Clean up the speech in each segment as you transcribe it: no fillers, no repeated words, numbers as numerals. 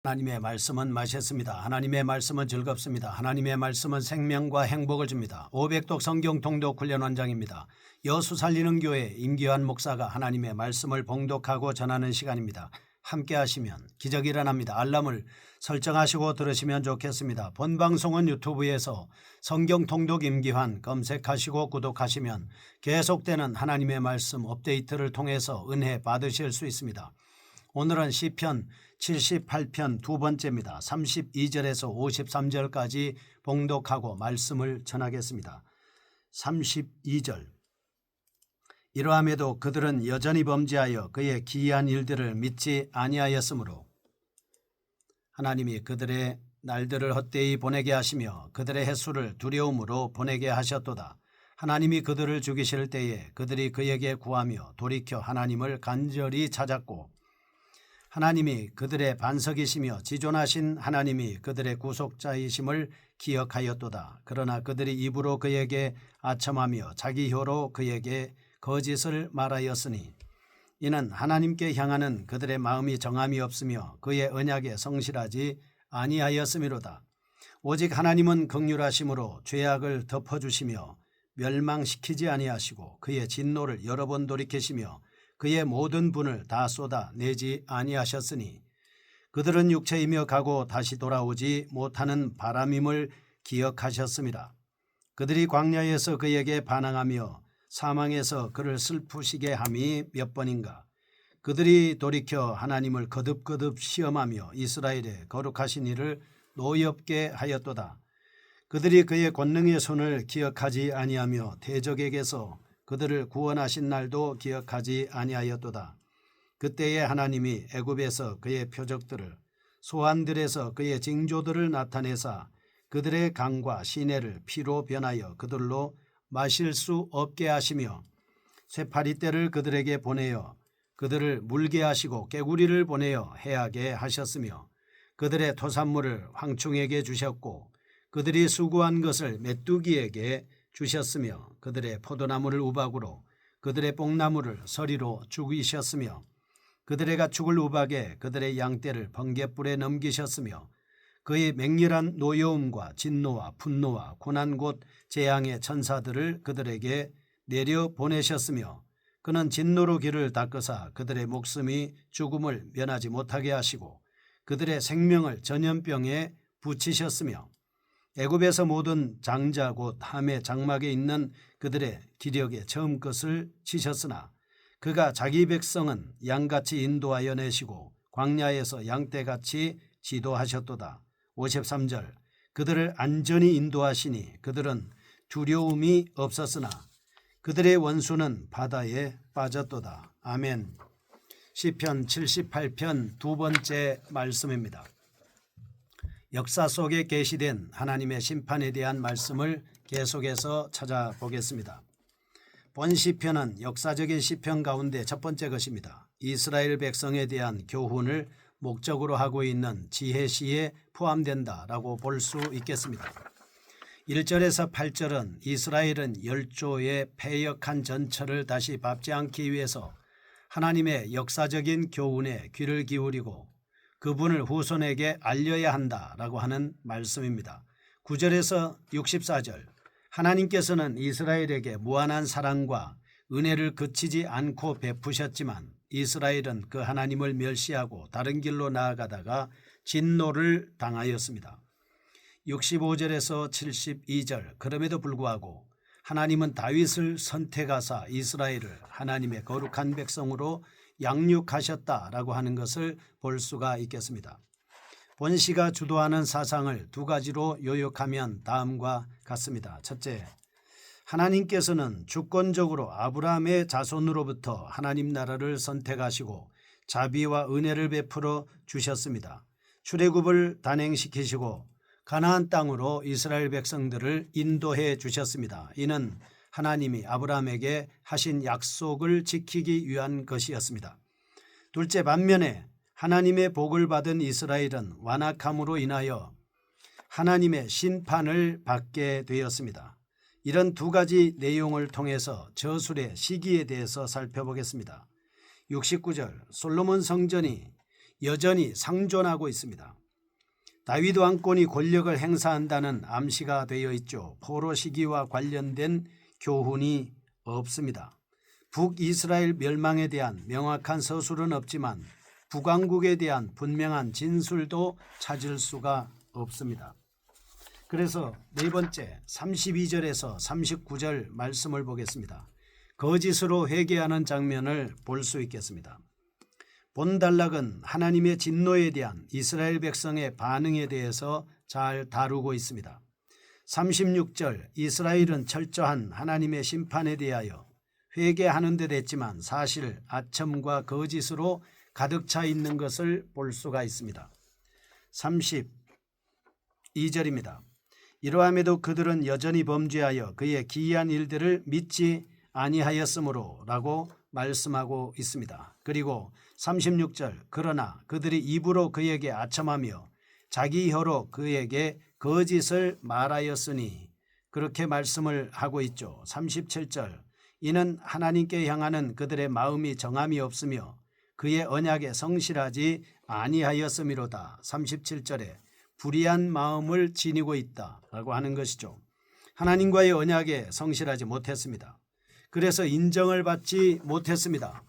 하나님의 말씀은 맛있습니다. 하나님의 말씀은 즐겁습니다. 하나님의 말씀은 생명과 행복을 줍니다. 500독 성경 통독 훈련 원장입니다. 여수 살리는 교회 임기환 목사가 하나님의 말씀을 봉독하고 전하는 시간입니다. 함께 하시면 기적이 일어납니다. 알람을 설정하시고 들으시면 좋겠습니다. 본 방송은 유튜브에서 성경 통독 임기환 검색하시고 구독하시면 계속되는 하나님의 말씀 업데이트를 통해서 은혜 받으실 수 있습니다. 오늘은 시편 78편 두 번째입니다. 32절에서 53절까지 봉독하고 말씀을 전하겠습니다. 32절. 이러함에도 그들은 여전히 범죄하여 그의 기이한 일들을 믿지 아니하였으므로 하나님이 그들의 날들을 헛되이 보내게 하시며 그들의 횟수를 두려움으로 보내게 하셨도다. 하나님이 그들을 죽이실 때에 그들이 그에게 구하며 돌이켜 하나님을 간절히 찾았고 하나님이 그들의 반석이시며 지존하신 하나님이 그들의 구속자이심을 기억하였도다. 그러나 그들이 입으로 그에게 아첨하며 자기 혀로 그에게 거짓을 말하였으니 이는 하나님께 향하는 그들의 마음이 정함이 없으며 그의 언약에 성실하지 아니하였음이로다. 오직 하나님은 긍휼하심으로 죄악을 덮어주시며 멸망시키지 아니하시고 그의 진노를 여러 번 돌이키시며 그의 모든 분을 다 쏟아내지 아니하셨으니 그들은 육체이며 가고 다시 돌아오지 못하는 바람임을 기억하셨습니다. 그들이 광야에서 그에게 반항하며 사망에서 그를 슬프시게 함이 몇 번인가. 그들이 돌이켜 하나님을 거듭거듭 시험하며 이스라엘의 거룩하신 이를 노엽게 하였도다. 그들이 그의 권능의 손을 기억하지 아니하며 대적에게서 그들을 구원하신 날도 기억하지 아니하였도다. 그때에 하나님이 애굽에서 그의 표적들을 소환들에서 그의 징조들을 나타내사 그들의 강과 시내를 피로 변하여 그들로 마실 수 없게 하시며 쇠파리떼를 그들에게 보내어 그들을 물게 하시고 개구리를 보내어 해하게 하셨으며 그들의 토산물을 황충에게 주셨고 그들이 수고한 것을 메뚜기에게 주셨으며 그들의 포도나무를 우박으로 그들의 뽕나무를 서리로 죽이셨으며 그들의 가축을 우박에 그들의 양떼를 번갯불에 넘기셨으며 그의 맹렬한 노여움과 진노와 분노와 고난 곧 재앙의 천사들을 그들에게 내려보내셨으며 그는 진노로 길을 닦으사 그들의 목숨이 죽음을 면하지 못하게 하시고 그들의 생명을 전염병에 붙이셨으며 애굽에서 모든 장자 곧 함의 장막에 있는 그들의 기력에 처음 것을 치셨으나 그가 자기 백성은 양같이 인도하여 내시고 광야에서 양떼같이 지도하셨도다. 53절. 그들을 안전히 인도하시니 그들은 두려움이 없었으나 그들의 원수는 바다에 빠졌도다. 아멘. 시편 78편 두 번째 말씀입니다. 역사 속에 계시된 하나님의 심판에 대한 말씀을 계속해서 찾아보겠습니다. 본 시편은 역사적인 시편 가운데 첫 번째 것입니다. 이스라엘 백성에 대한 교훈을 목적으로 하고 있는 지혜시에 포함된다라고 볼 수 있겠습니다. 1절에서 8절은 이스라엘은 열조의 패역한 전철을 다시 밟지 않기 위해서 하나님의 역사적인 교훈에 귀를 기울이고 그분을 후손에게 알려야 한다라고 하는 말씀입니다. 9절에서 64절 하나님께서는 이스라엘에게 무한한 사랑과 은혜를 그치지 않고 베푸셨지만 이스라엘은 그 하나님을 멸시하고 다른 길로 나아가다가 진노를 당하였습니다. 65절에서 72절 그럼에도 불구하고 하나님은 다윗을 선택하사 이스라엘을 하나님의 거룩한 백성으로 양육하셨다라고 하는 것을 볼 수가 있겠습니다. 본시가 주도하는 사상을 두 가지로 요약하면 다음과 같습니다. 첫째, 하나님께서는 주권적으로 아브라함의 자손으로부터 하나님 나라를 선택하시고 자비와 은혜를 베풀어 주셨습니다. 출애굽을 단행시키시고 가나안 땅으로 이스라엘 백성들을 인도해 주셨습니다. 이는 하나님이 아브라함에게 하신 약속을 지키기 위한 것이었습니다. 둘째, 반면에 하나님의 복을 받은 이스라엘은 완악함으로 인하여 하나님의 심판을 받게 되었습니다. 이런 두 가지 내용을 통해서 저술의 시기에 대해서 살펴보겠습니다. 69절 솔로몬 성전이 여전히 상존하고 있습니다. 다윗 왕권이 권력을 행사한다는 암시가 되어 있죠. 포로 시기와 관련된 교훈이 없습니다. 북이스라엘 멸망에 대한 명확한 서술은 없지만 북왕국에 대한 분명한 진술도 찾을 수가 없습니다. 그래서 네 번째 32절에서 39절 말씀을 보겠습니다. 거짓으로 회개하는 장면을 볼 수 있겠습니다. 본단락은 하나님의 진노에 대한 이스라엘 백성의 반응에 대해서 잘 다루고 있습니다. 36절 이스라엘은 철저한 하나님의 심판에 대하여 회개하는 듯 했지만 사실 아첨과 거짓으로 가득 차 있는 것을 볼 수가 있습니다. 32절입니다. 이러함에도 그들은 여전히 범죄하여 그의 기이한 일들을 믿지 아니하였으므로 라고 말씀하고 있습니다. 그리고 36절 그러나 그들이 입으로 그에게 아첨하며 자기 혀로 그에게 거짓을 말하였으니 그렇게 말씀을 하고 있죠. 37절 이는 하나님께 향하는 그들의 마음이 정함이 없으며 그의 언약에 성실하지 아니하였음이로다. 37절에 불의한 마음을 지니고 있다라고 하는 것이죠. 하나님과의 언약에 성실하지 못했습니다. 그래서 인정을 받지 못했습니다.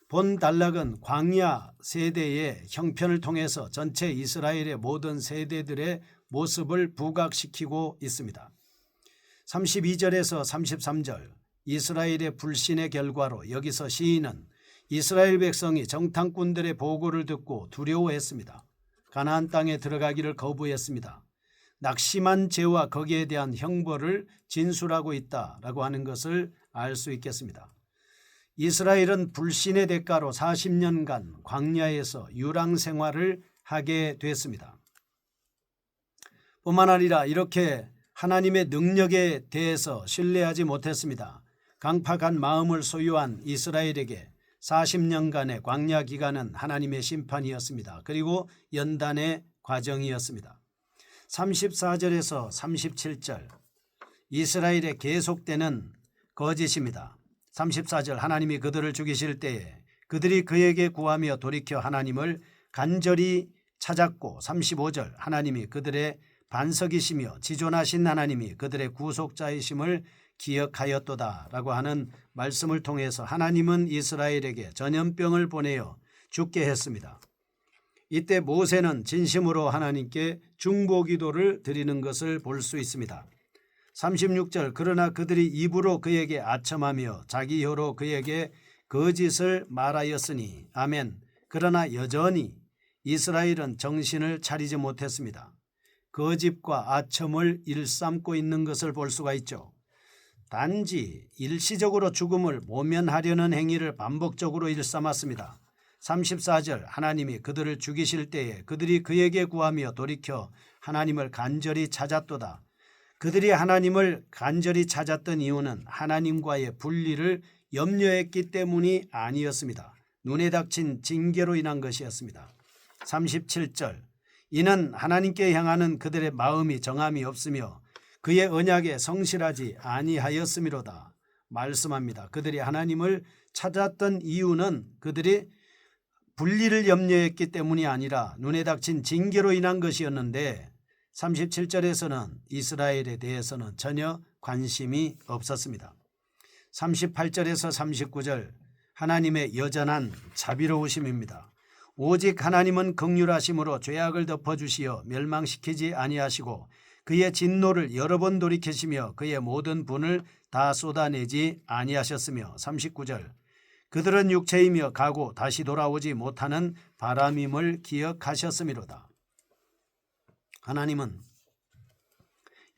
본 단락은 광야 세대의 형편을 통해서 전체 이스라엘의 모든 세대들의 모습을 부각시키고 있습니다. 32절에서 33절 이스라엘의 불신의 결과로 여기서 시인은 이스라엘 백성이 정탐꾼들의 보고를 듣고 두려워했습니다. 가나안 땅에 들어가기를 거부했습니다. 낙심한 죄와 거기에 대한 형벌을 진술하고 있다라고 하는 것을 알 수 있겠습니다. 이스라엘은 불신의 대가로 40년간 광야에서 유랑 생활을 하게 됐습니다. 뿐만 아니라 이렇게 하나님의 능력에 대해서 신뢰하지 못했습니다. 강팍한 마음을 소유한 이스라엘에게 40년간의 광야 기간은 하나님의 심판이었습니다. 그리고 연단의 과정이었습니다. 34절에서 37절 이스라엘의 계속되는 거짓입니다. 34절 하나님이 그들을 죽이실 때에 그들이 그에게 구하며 돌이켜 하나님을 간절히 찾았고 35절 하나님이 그들의 반석이시며 지존하신 하나님이 그들의 구속자이심을 기억하였도다 라고 하는 말씀을 통해서 하나님은 이스라엘에게 전염병을 보내어 죽게 했습니다. 이때 모세는 진심으로 하나님께 중보기도를 드리는 것을 볼 수 있습니다. 36절 그러나 그들이 입으로 그에게 아첨하며 자기 혀로 그에게 거짓을 말하였으니 아멘. 그러나 여전히 이스라엘은 정신을 차리지 못했습니다. 거짓과 아첨을 일삼고 있는 것을 볼 수가 있죠. 단지 일시적으로 죽음을 모면하려는 행위를 반복적으로 일삼았습니다. 34절 하나님이 그들을 죽이실 때에 그들이 그에게 구하며 돌이켜 하나님을 간절히 찾았도다. 그들이 하나님을 간절히 찾았던 이유는 하나님과의 분리를 염려했기 때문이 아니었습니다. 눈에 닥친 징계로 인한 것이었습니다. 37절 이는 하나님께 향하는 그들의 마음이 정함이 없으며 그의 언약에 성실하지 아니하였음이로다 말씀합니다. 그들이 하나님을 찾았던 이유는 그들이 분리를 염려했기 때문이 아니라 눈에 닥친 징계로 인한 것이었는데 37절에서는 이스라엘에 대해서는 전혀 관심이 없었습니다. 38절에서 39절 하나님의 여전한 자비로우심입니다. 오직 하나님은 긍휼하심으로 죄악을 덮어주시어 멸망시키지 아니하시고 그의 진노를 여러 번 돌이키시며 그의 모든 분을 다 쏟아내지 아니하셨으며 39절 그들은 육체이며 가고 다시 돌아오지 못하는 바람임을 기억하셨음이로다. 하나님은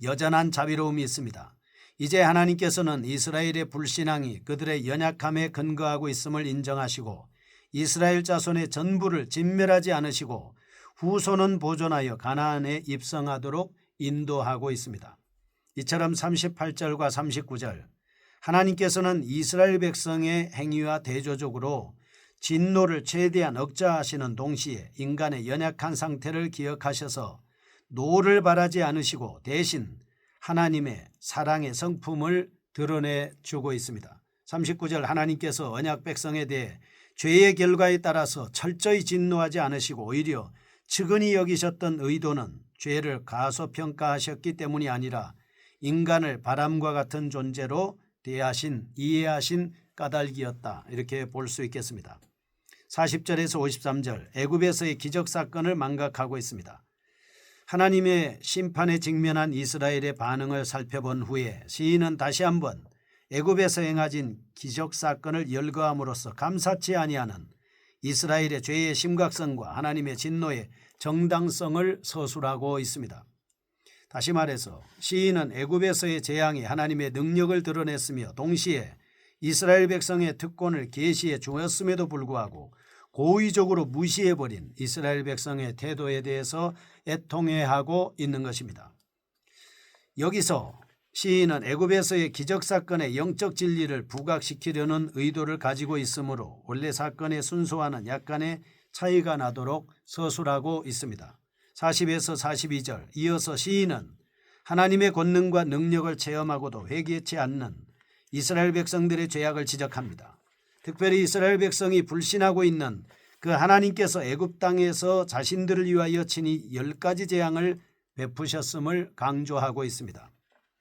여전한 자비로움이 있습니다. 이제 하나님께서는 이스라엘의 불신앙이 그들의 연약함에 근거하고 있음을 인정하시고 이스라엘 자손의 전부를 진멸하지 않으시고 후손은 보존하여 가나안에 입성하도록 인도하고 있습니다. 이처럼 38절과 39절 하나님께서는 이스라엘 백성의 행위와 대조적으로 진노를 최대한 억제하시는 동시에 인간의 연약한 상태를 기억하셔서 노를 바라지 않으시고 대신 하나님의 사랑의 성품을 드러내 주고 있습니다. 39절 하나님께서 언약 백성에 대해 죄의 결과에 따라서 철저히 진노하지 않으시고 오히려 측은히 여기셨던 의도는 죄를 가소평가하셨기 때문이 아니라 인간을 바람과 같은 존재로 이해하신 까닭이었다, 이렇게 볼 수 있겠습니다. 40절에서 53절, 애굽에서의 기적사건을 망각하고 있습니다. 하나님의 심판에 직면한 이스라엘의 반응을 살펴본 후에 시인은 다시 한번 애굽에서 행하진 기적사건을 열거함으로써 감사치 아니하는 이스라엘의 죄의 심각성과 하나님의 진노의 정당성을 서술하고 있습니다. 다시 말해서 시인은 애굽에서의 재앙이 하나님의 능력을 드러냈으며 동시에 이스라엘 백성의 특권을 계시해 주었음에도 불구하고 고의적으로 무시해버린 이스라엘 백성의 태도에 대해서 애통해하고 있는 것입니다. 여기서 시인은 애굽에서의 기적사건의 영적 진리를 부각시키려는 의도를 가지고 있으므로 원래 사건의 순서와는 약간의 차이가 나도록 서술하고 있습니다. 40에서 42절, 이어서 시인은 하나님의 권능과 능력을 체험하고도 회개치 않는 이스라엘 백성들의 죄악을 지적합니다. 특별히 이스라엘 백성이 불신하고 있는 그 하나님께서 애굽 땅에서 자신들을 위하여 친히 10가지 재앙을 베푸셨음을 강조하고 있습니다.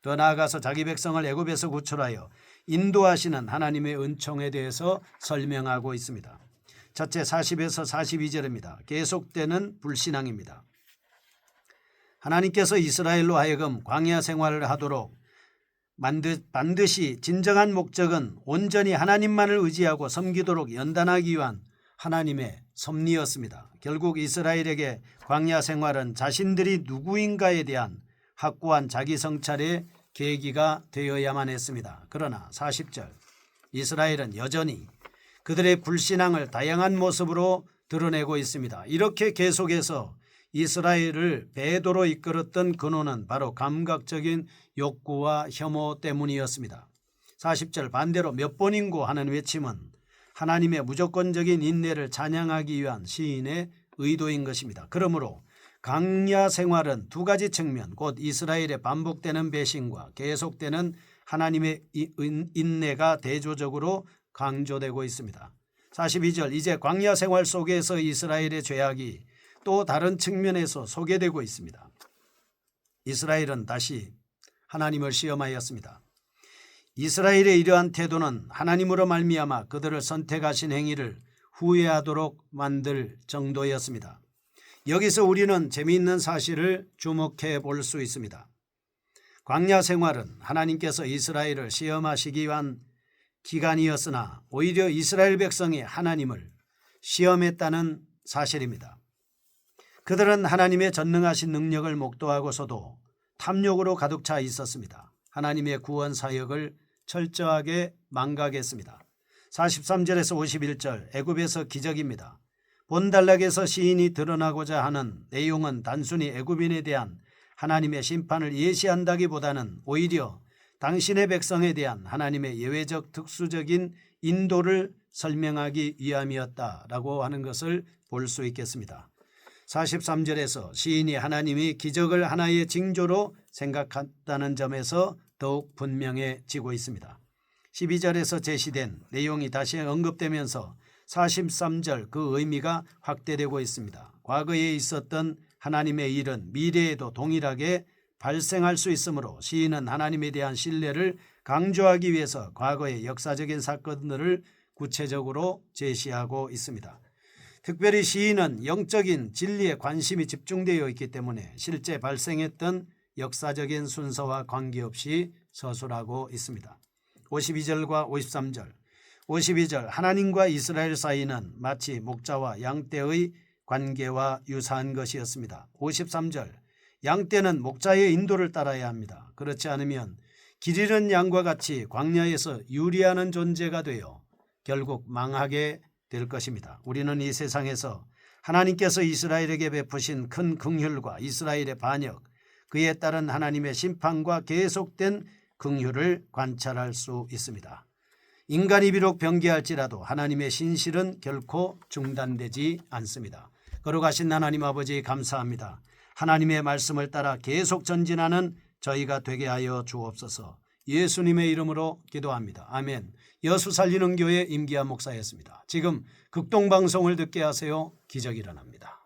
더 나아가서 자기 백성을 애굽에서 구출하여 인도하시는 하나님의 은총에 대해서 설명하고 있습니다. 첫째, 40에서 42절입니다. 계속되는 불신앙입니다. 하나님께서 이스라엘로 하여금 광야 생활을 하도록 반드시 진정한 목적은 온전히 하나님만을 의지하고 섬기도록 연단하기 위한 하나님의 섭리였습니다. 결국 이스라엘에게 광야 생활은 자신들이 누구인가에 대한 확고한 자기 성찰의 계기가 되어야만 했습니다. 그러나 40절, 이스라엘은 여전히 그들의 불신앙을 다양한 모습으로 드러내고 있습니다. 이렇게 계속해서 이스라엘을 배도로 이끌었던 근원은 바로 감각적인 욕구와 혐오 때문이었습니다. 40절, 반대로 몇 번인고 하는 외침은 하나님의 무조건적인 인내를 찬양하기 위한 시인의 의도인 것입니다. 그러므로 광야 생활은 두 가지 측면, 곧 이스라엘의 반복되는 배신과 계속되는 하나님의 인내가 대조적으로 강조되고 있습니다. 42절, 이제 광야 생활 속에서 이스라엘의 죄악이 또 다른 측면에서 소개되고 있습니다. 이스라엘은 다시 하나님을 시험하였습니다. 이스라엘의 이러한 태도는 하나님으로 말미암아 그들을 선택하신 행위를 후회하도록 만들 정도였습니다. 여기서 우리는 재미있는 사실을 주목해 볼 수 있습니다. 광야 생활은 하나님께서 이스라엘을 시험하시기 위한 기간이었으나 오히려 이스라엘 백성이 하나님을 시험했다는 사실입니다. 그들은 하나님의 전능하신 능력을 목도하고서도 탐욕으로 가득 차 있었습니다. 하나님의 구원 사역을 철저하게 망각했습니다. 43절에서 51절, 애굽에서 기적입니다. 본단락에서 시인이 드러나고자 하는 내용은 단순히 애굽인에 대한 하나님의 심판을 예시한다기보다는 오히려 당신의 백성에 대한 하나님의 예외적 특수적인 인도를 설명하기 위함이었다라고 하는 것을 볼 수 있겠습니다. 43절에서 시인이 하나님이 기적을 하나의 징조로 생각한다는 점에서 더욱 분명해지고 있습니다. 12절에서 제시된 내용이 다시 언급되면서 43절 그 의미가 확대되고 있습니다. 과거에 있었던 하나님의 일은 미래에도 동일하게 발생할 수 있으므로 시인은 하나님에 대한 신뢰를 강조하기 위해서 과거의 역사적인 사건들을 구체적으로 제시하고 있습니다. 특별히 시인은 영적인 진리에 관심이 집중되어 있기 때문에 실제 발생했던 역사적인 순서와 관계없이 서술하고 있습니다. 52절과 53절, 52절, 하나님과 이스라엘 사이는 마치 목자와 양떼의 관계와 유사한 것이었습니다. 53절, 양떼는 목자의 인도를 따라야 합니다. 그렇지 않으면 길 잃은 양과 같이 광야에서 유리하는 존재가 되어 결국 망하게 될 것입니다. 우리는 이 세상에서 하나님께서 이스라엘에게 베푸신 큰 긍휼과 이스라엘의 반역, 그에 따른 하나님의 심판과 계속된 긍휼을 관찰할 수 있습니다. 인간이 비록 변개할지라도 하나님의 신실은 결코 중단되지 않습니다. 거룩하신 하나님 아버지 감사합니다. 하나님의 말씀을 따라 계속 전진하는 저희가 되게 하여 주옵소서. 예수님의 이름으로 기도합니다. 아멘. 여수 살리는 교회 임기한 목사였습니다. 지금 극동방송을 듣게 하세요. 기적이 일어납니다.